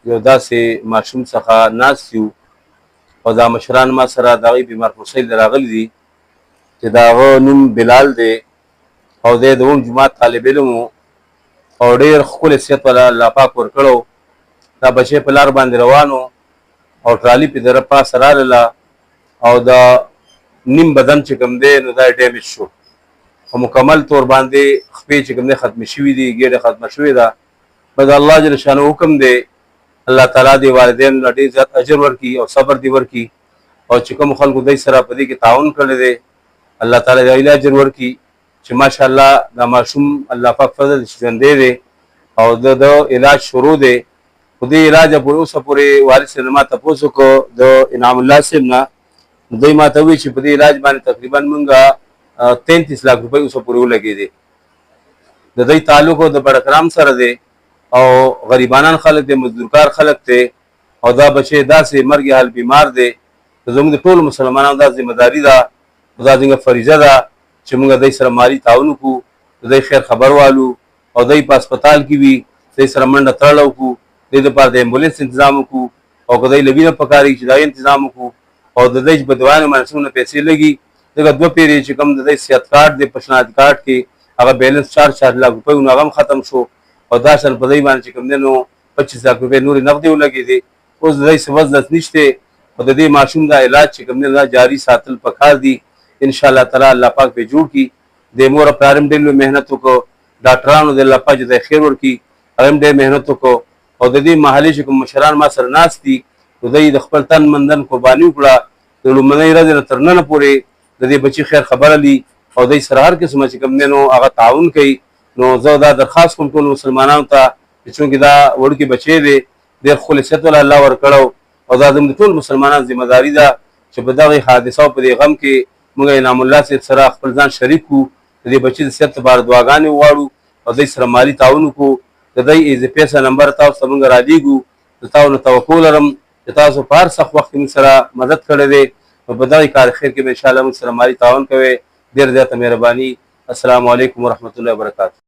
یو داسې ماشوم څخه ناست یو او دا مشران ما سره د هغې بیمار پرسۍ له راغلي دي چې د هغه نوم بلال دی او دی د اوم جومات طالب علم و او ډېر ښکلی صحت والا الله پاک ورکړی. دا بچی په لار باندې روان و او ټرالي پې د پاسه راغله او د نیم بدن چې کوم دی نو دا ډیمیج شو او مکمل طور باندې خپې چې کوم دی ختمې شوي دي، ګېډه ختمه شوې ده. بس د الله جل شانه حکم دی، الله تعالی دې والدینو له ډېر زیات اجر ورکړي او صبر دې ورکړي او چې کوم خلکو دوی سره په دې کې تعاون کړی دی الله تعالی دې هغوی له اجر ورکړي چې ماشاءالله دا ماشوم الله پاک فضل چې ژوندی دی او د علاج شروع دی. خو دې علاج پورې اوسه پورې والد صاحب ما تپوس وکړو د انعام الله صاحب نه، نو دوی ما ته وویل چې په دې علاج باندې تقریبا مونږ 33 लाख روپۍ اوسه پورې ولګېدې. د دوی تعلق د بړکرام سره دی او غریبانان خلک دی، مزدورکار خلک دی او دا بچی داسې مرګ حال بیمار دی. زموږ د ټولو مسلمانانو دا ذمهداري ده، دا زموږ فریضه ده چې موږ دوی سره مالي تعاون وکړو، د دوی خیر خبر والو او دوی په هسپتال کې وي دوی سره منډه تړله وکړو، دوی دپاره د امبولینس انتظام وکړو او که دوی له وینه پکارېږي چې دا انتظام وکړو او د دوی په دوايانو باندې څومره پیسې لګي ځکه 2 پیرې چې کوم د دوی صحت کارت دی پیشنهاد کارت کې هغه بیلنس 4 लाख روپۍ نو هغه هم ختم شو او دا شان په دوی باندې چې کوم دی نو 25 लाख روپۍ نورې نغدې ولګېدې. اوس د دوی څه وضعیت نشته او د دې ماشوم دا علاج چې کوم دی دا جاري ساتل پکار دي. انشاءالله تعالی الله پاک پې جوړ کړي. د مور پلار هم ډېر لوی محنت وکړو، ډاکټرانو د الله پاک د خیر ورکړي هغه هم ډېر محنت وکړو او د دې محلې چې کوم مشران ما سره ناست دي نو دوی د خپل تن مندن قرباني وکړه د لومړنۍ ورځې نه تر ننه پورې د دې بچي خیر خبره لي او دوی سره هر قسمه چې کوم دی نو هغه تعاون کوي. نو زه دا درخواست کوم ټولو مسلمانانو ته چې چونکې دا وړوکی بچی دی ډېر ښکلی صحت والا الله ورکړی او دا زموږ د ټول مسلمانانو ذمهداري ده چې په دغې حادثه او په دې غم کې موږ انعام الله صاحب سره خپل ځان شریک کړو، د دې بچي د صحت لپاره دعاګانې وغواړو او دوی سره مالي تعاون وکړو. د دوی د پیسه نمبر تاسو ته موږ رالیږو. د تاسو نه توقع لرم چې تاسو په هر سخت وخت کې موږ سره مدد کړی دی نو په دغې کار خیر کې به انشاءالله موږ سره مالي تعاون کوئ. ډېر زیاته مهرباني. السلام علیکم ورحمة الله وبرکاته.